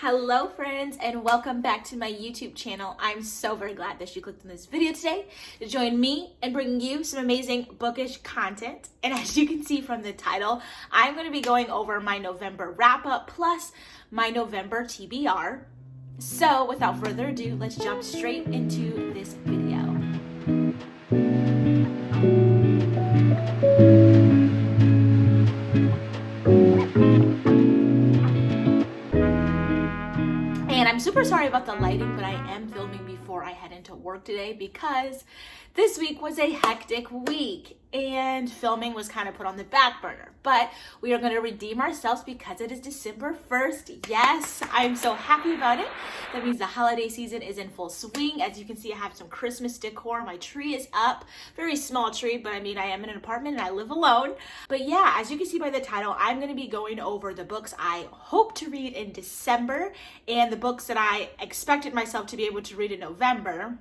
Hello friends, and welcome back to my YouTube channel. I'm so very glad that you clicked on this video today to join me in bringing you some amazing bookish content. And as you can see from the title, I'm going to be going over my November wrap up plus my November TBR. So without further ado, let's jump straight into this video. I'm super sorry about the lighting, but I am filming before I head into work today because this week was a hectic week and filming was kind of put on the back burner. But we are going to redeem ourselves because it is December 1st. Yes, I'm so happy about it. That means the holiday season is in full swing. As you can see, I have some Christmas decor. My tree is up. Very small tree, but I mean, I am in an apartment and I live alone. But yeah, as you can see by the title, I'm going to be going over the books I hope to read in December and the books that I expected myself to be able to read in November.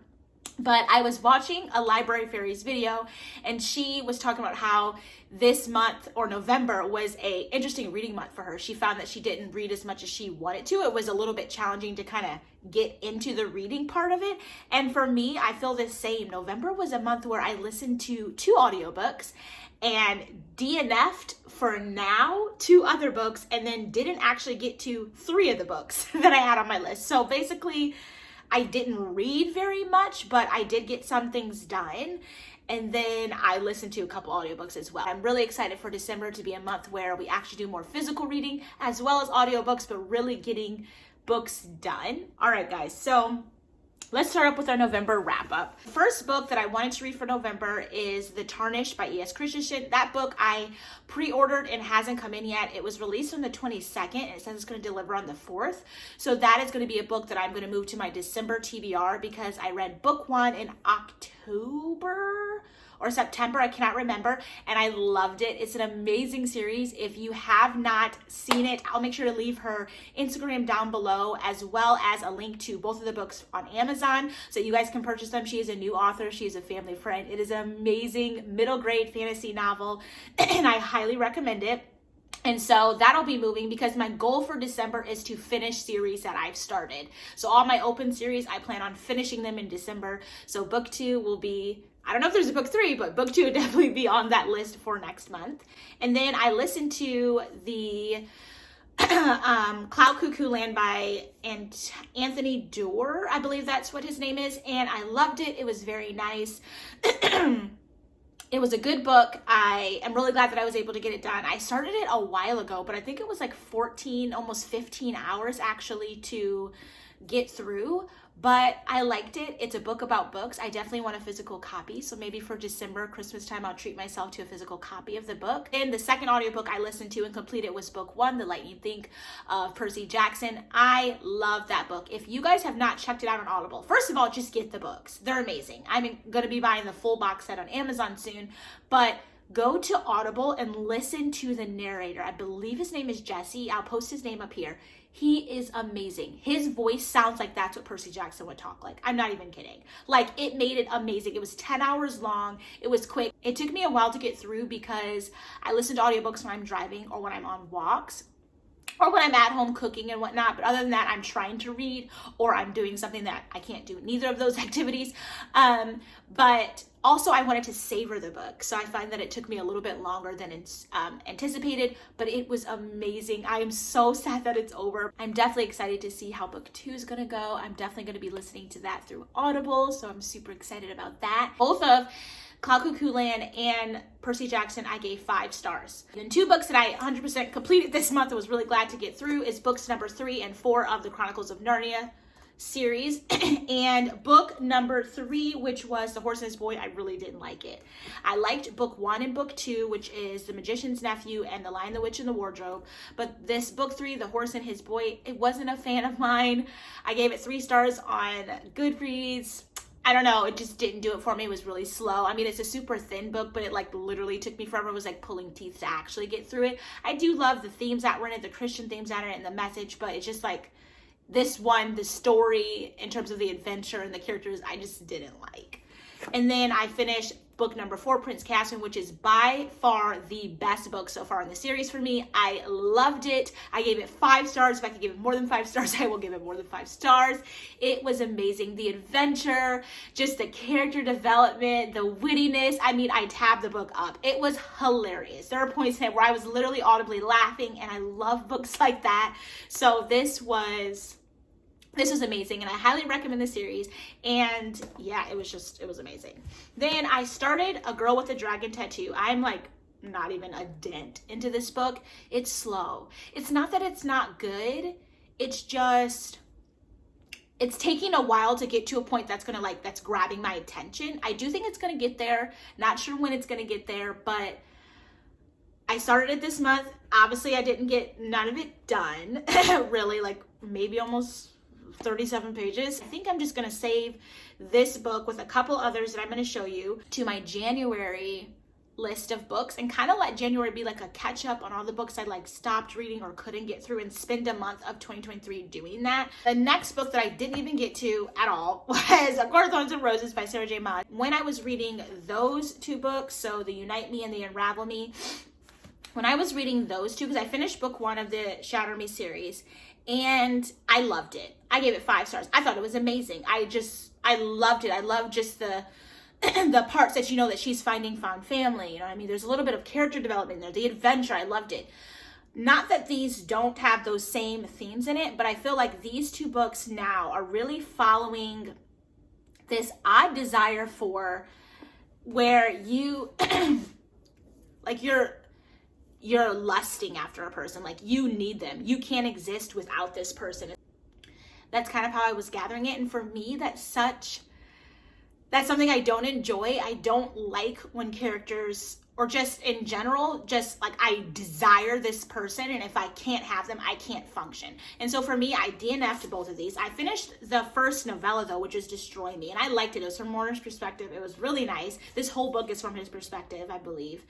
But I was watching a Library Fairies video and she was talking about how this month or November was a interesting reading month for her. She found that she didn't read as much as she wanted to. It was a little bit challenging to kind of get into the reading part of it. And for me, I feel the same. November was a month where I listened to 2 audiobooks and DNF'd for now 2 other books and then didn't actually get to 3 of the books that I had on my list. So basically, I didn't read very much, but I did get some things done. And then I listened to a couple audiobooks as well. I'm really excited for December to be a month where we actually do more physical reading as well as audiobooks, but really getting books done. All right, guys. So let's start up with our November wrap up. First book that I wanted to read for November is The Tarnished by E.S. Christensen. That book I pre-ordered and hasn't come in yet. It was released on the 22nd and it says it's going to deliver on the 4th. So that is going to be a book that I'm going to move to my December TBR because I read book 1 in October or September, I cannot remember, and I loved it. It's an amazing series. If you have not seen it, I'll make sure to leave her Instagram down below as well as a link to both of the books on Amazon so you guys can purchase them. She is a new author. She is a family friend. It is an amazing middle grade fantasy novel and I highly recommend it. And so that'll be moving because my goal for December is to finish series that I've started. So all my open series, I plan on finishing them in December. So book 2 will be, I don't know if there's a book 3, but book 2 would definitely be on that list for next month. And then I listened to the Cloud Cuckoo Land by Anthony Doerr. I believe that's what his name is. And I loved it. It was very nice. It was a good book. I am really glad that I was able to get it done. I started it a while ago, but I think it was like 14, almost 15 hours actually to get through. But I liked it. It's a book about books. I definitely want a physical copy. So maybe for December, Christmas time, I'll treat myself to a physical copy of the book. And the second audiobook I listened to and completed was book 1, The Lightning Thief of Percy Jackson. I love that book. If you guys have not checked it out on Audible, first of all, just get the books. They're amazing. I'm going to be buying the full box set on Amazon soon, but go to Audible and listen to the narrator. I believe his name is Jesse. I'll post his name up here. He is amazing. His voice sounds like that's what Percy Jackson would talk like. I'm not even kidding. Like, it made it amazing. It was 10 hours long. It was quick. It took me a while to get through because I listen to audiobooks when I'm driving or when I'm on walks or when I'm at home cooking and whatnot. But other than that, I'm trying to read or I'm doing something that I can't do neither of those activities. But also, I wanted to savor the book, so I find that it took me a little bit longer than anticipated, but it was amazing. I am so sad that it's over. I'm definitely excited to see how book 2 is going to go. I'm definitely going to be listening to that through Audible, so I'm super excited about that. Both of Cloud Cuckoo Land and Percy Jackson, I gave 5 stars. And 2 books that I 100% completed this month and was really glad to get through is books number 3 and 4 of the Chronicles of Narnia series and book number 3, which was The Horse and His Boy. I really didn't like it. I liked book 1 and book 2, which is The Magician's Nephew and The Lion, the Witch, and the Wardrobe. But this book 3, The Horse and His Boy, it wasn't a fan of mine. I gave it 3 stars on Goodreads. I don't know, it just didn't do it for me. It was really slow. I mean, it's a super thin book, but it like literally took me forever. It was like pulling teeth to actually get through it. I do love the themes that were in it, the Christian themes that are in it, and the message, but it's just like this one, the story in terms of the adventure and the characters, I just didn't like. And then I finished book number 4, Prince Caspian, which is by far the best book so far in the series for me. I loved it. I gave it 5 stars. If I could give it more than 5 stars, I will give it more than 5 stars. It was amazing. The adventure, just the character development, the wittiness. I mean, I tabbed the book up. It was hilarious. There are points in it where I was literally audibly laughing, and I love books like that. So this was amazing, and I highly recommend the series. And yeah, it was amazing. Then I started A Girl with a Dragon Tattoo. I'm like not even a dent into this book. It's slow. It's not that it's not good. It's just, it's taking a while to get to a point that's that's grabbing my attention. I do think it's gonna get there. Not sure when it's gonna get there, but I started it this month. Obviously, I didn't get none of it done. Really, like maybe almost 37 pages. I think I'm just going to save this book with a couple others that I'm going to show you to my January list of books, and kind of let January be like a catch up on all the books I like stopped reading or couldn't get through, and spend a month of 2023 doing that. The next book that I didn't even get to at all was A Court of Thorns and Roses by Sarah J. Maas. When I was reading those 2 books, so the Unite Me and the Unravel Me, when I was reading those 2, because I finished book 1 of the Shatter Me series, and I loved it. I gave it 5 stars. I thought it was amazing. I loved it. I loved just the parts that that she's finding found family. You know what I mean? There's a little bit of character development there. The adventure, I loved it. Not that these don't have those same themes in it, but I feel like these 2 books now are really following this odd desire for where you, like you're lusting after a person, like you need them. You can't exist without this person. That's kind of how I was gathering it. And for me, that's something I don't enjoy. I don't like when characters, or just in general, just like I desire this person, and if I can't have them, I can't function. And so for me, I DNF'd both of these. I finished the first novella though, which is Destroy Me, and I liked it. It was from Warner's perspective. It was really nice. This whole book is from his perspective, I believe.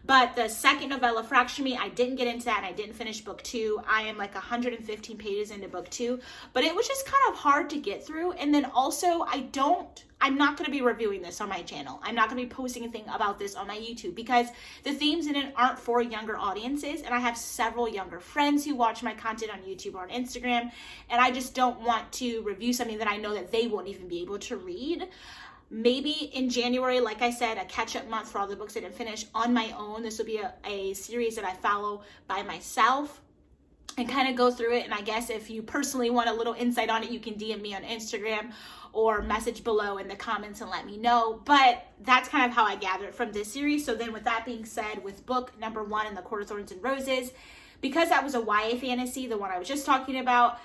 But the second novella, Fracture Me, I didn't get into that, and I didn't finish book 2. I am like 115 pages into book 2, but it was just kind of hard to get through. And then also, I'm not going to be reviewing this on my channel. I'm not going to be posting a thing about this on my YouTube, because the themes in it aren't for younger audiences, and I have several younger friends who watch my content on YouTube or on Instagram, and I just don't want to review something that I know that they won't even be able to read. Maybe in January, like I said, a catch-up month for all the books I didn't finish on my own. This will be a series that I follow by myself and kind of go through it. And I guess if you personally want a little insight on it, you can DM me on Instagram or message below in the comments and let me know. But that's kind of how I gathered from this series. So then with that being said, with book number 1 in The Court of Thorns and Roses, because that was a YA fantasy, the one I was just talking about,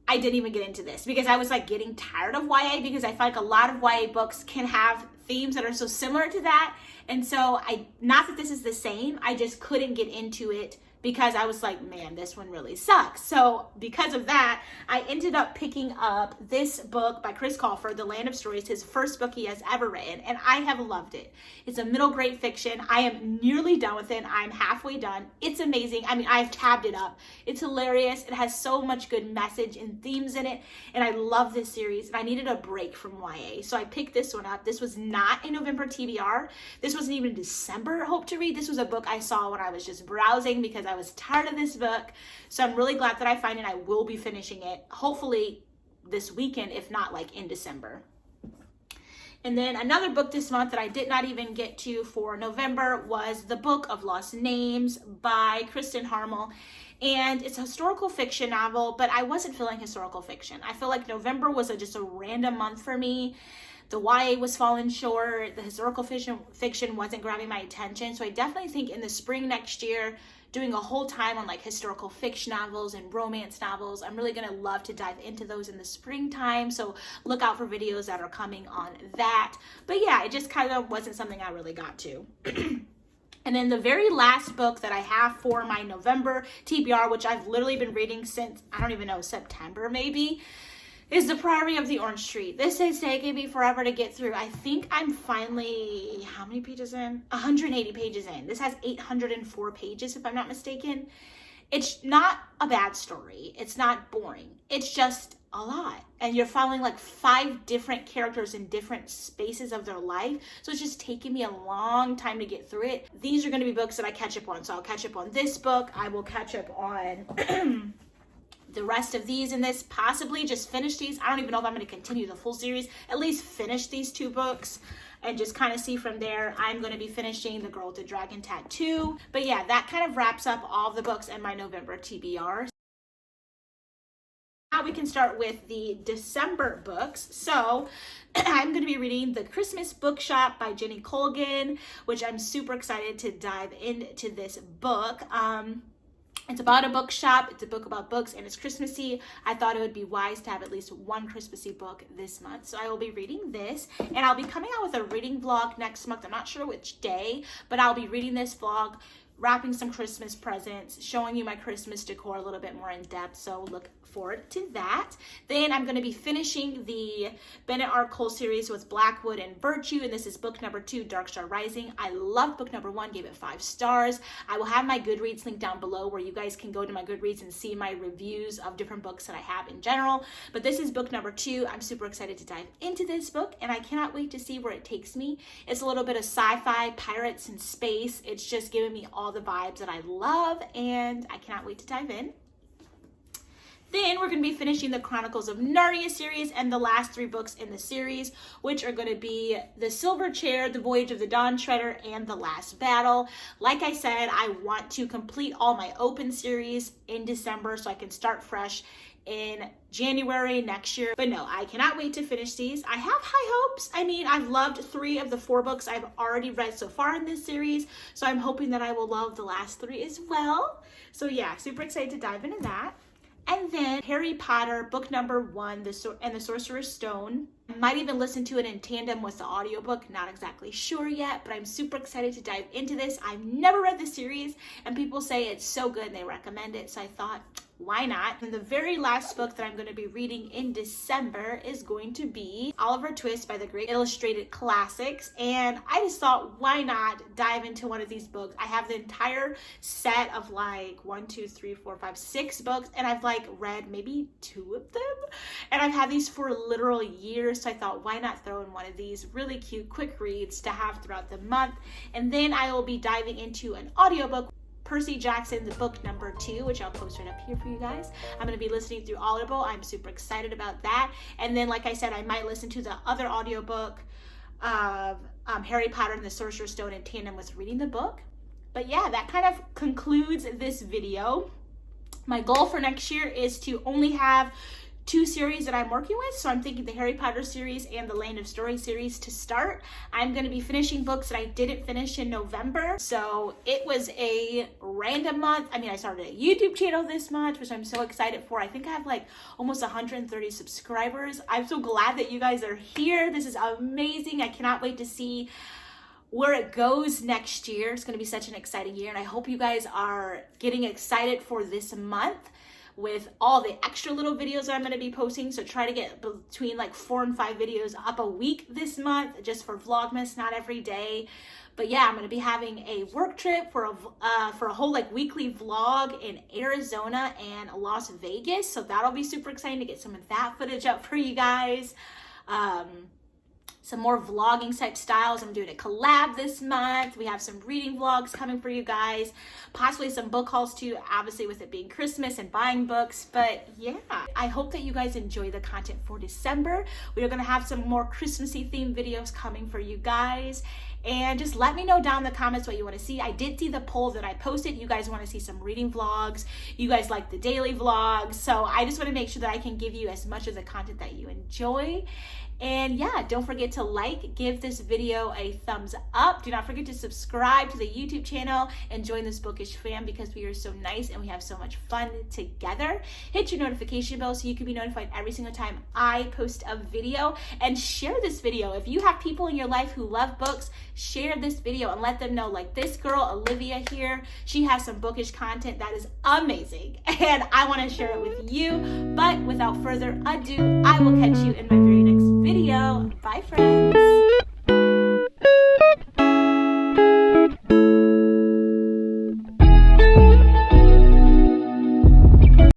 I didn't even get into this because I was like getting tired of YA, because I feel like a lot of YA books can have themes that are so similar to that. And so not that this is the same, I just couldn't get into it because I was like, man, this one really sucks. So because of that, I ended up picking up this book by Chris Colfer, The Land of Stories, his first book he has ever written, and I have loved it. It's a middle grade fiction. I am nearly done with it. I'm halfway done. It's amazing. I mean, I've tabbed it up. It's hilarious. It has so much good message and themes in it, and I love this series, and I needed a break from YA. So I picked this one up. This was not a November TBR. This wasn't even December Hope to Read. This was a book I saw when I was just browsing because I was tired of this book. So I'm really glad that I find it. I will be finishing it hopefully this weekend, if not like in December. And then another book this month that I did not even get to for November was The Book of Lost Names by Kristen Harmel. And it's a historical fiction novel, but I wasn't feeling historical fiction. I feel like November was just a random month for me. The YA was falling short. The historical fiction wasn't grabbing my attention. So I definitely think in the spring next year, doing a whole time on like historical fiction novels and romance novels, I'm really going to love to dive into those in the springtime. So look out for videos that are coming on that. But yeah, it just kind of wasn't something I really got to. And then the very last book that I have for my November TBR, which I've literally been reading since, I don't even know, September maybe, is The Priory of the Orange Tree. This is taking me forever to get through. I think I'm finally, how many pages in? 180 pages in. This has 804 pages, if I'm not mistaken. It's not a bad story. It's not boring. It's just a lot. And you're following like 5 different characters in different spaces of their life. So it's just taking me a long time to get through it. These are going to be books that I catch up on. So I'll catch up on this book. I will catch up on the rest of these in this, possibly just finish these. I don't even know if I'm going to continue the full series, at least finish these 2 books and just kind of see from there. I'm going to be finishing The Girl with the Dragon Tattoo. But yeah, that kind of wraps up all the books in my November TBR. Now we can start with the December books. So I'm going to be reading The Christmas Bookshop by Jenny Colgan, which I'm super excited to dive into this book. It's about a bookshop. It's a book about books, and it's Christmassy. I thought it would be wise to have at least one Christmassy book this month. So I will be reading this, and I'll be coming out with a reading vlog next month. I'm not sure which day, but I'll be reading this vlog, wrapping some Christmas presents, showing you my Christmas decor a little bit more in depth. So look forward to that. Then I'm going to be finishing the Bennett R. Cole series with Blackwood and Virtue, and this is book number 2, Dark Star Rising. I loved book number 1, gave it 5 stars. I will have my Goodreads link down below where you guys can go to my Goodreads and see my reviews of different books that I have in general. But this is book number 2. I'm super excited to dive into this book, and I cannot wait to see where it takes me. It's a little bit of sci-fi, pirates, and space. It's just giving me all the vibes that I love, and I cannot wait to dive in. Then we're going to be finishing the Chronicles of Narnia series and the last 3 books in the series, which are going to be The Silver Chair, The Voyage of the Dawn Treader, and The Last Battle. Like I said, I want to complete all my open series in December so I can start fresh in January next year. But no, I cannot wait to finish these. I have high hopes. I mean, I've loved 3 of the 4 books I've already read so far in this series, so I'm hoping that I will love the last 3 as well. So yeah, super excited to dive into that. And then Harry Potter, book number 1, and the Sorcerer's Stone. I might even listen to it in tandem with the audiobook. Not exactly sure yet, but I'm super excited to dive into this. I've never read the series, and people say it's so good and they recommend it, so I thought, why not? And the very last book that I'm going to be reading in December is going to be Oliver Twist by the Great Illustrated Classics. And I just thought, why not dive into one of these books? I have the entire set of like 6 books, and I've like read maybe 2 of them. And I've had these for literal years. So I thought, why not throw in one of these really cute, quick reads to have throughout the month? And then I will be diving into an audiobook, Percy Jackson's book number 2, which I'll post right up here for you guys. I'm going to be listening through Audible. I'm super excited about that. And then, like I said, I might listen to the other audiobook of Harry Potter and the Sorcerer's Stone in tandem with reading the book. But yeah, that kind of concludes this video. My goal for next year is to only have 2 series that I'm working with. So I'm thinking the Harry Potter series and the Land of Story series to start. I'm going to be finishing books that I didn't finish in November. So it was a random month. I mean, I started a YouTube channel this month, which I'm so excited for. I think I have like almost 130 subscribers. I'm so glad that you guys are here. This is amazing. I cannot wait to see where it goes next year. It's going to be such an exciting year, and I hope you guys are getting excited for this month with all the extra little videos that I'm going to be posting. So try to get between like 4 and 5 videos up a week this month, just for Vlogmas, not every day. But yeah, I'm going to be having a work trip for a whole like weekly vlog in Arizona and Las Vegas. So that'll be super exciting to get some of that footage up for you guys. Some more vlogging type styles. I'm doing a collab this month. We have some reading vlogs coming for you guys. Possibly some book hauls too, obviously with it being Christmas and buying books. But yeah, I hope that you guys enjoy the content for December. We are going to have some more Christmassy themed videos coming for you guys. And just let me know down in the comments what you want to see. I did see the poll that I posted. You guys want to see some reading vlogs. You guys like the daily vlogs. So I just want to make sure that I can give you as much of the content that you enjoy. And yeah, don't forget to give this video a thumbs up. Do not forget to subscribe to the YouTube channel and join this Bookish fam, because we are so nice and we have so much fun together. Hit your notification bell so you can be notified every single time I post a video, and share this video. If you have people in your life who love books, share this video and let them know, like this girl, Olivia here, she has some bookish content that is amazing and I want to share it with you. But without further ado, I will catch you in my very next video. Bye, friends.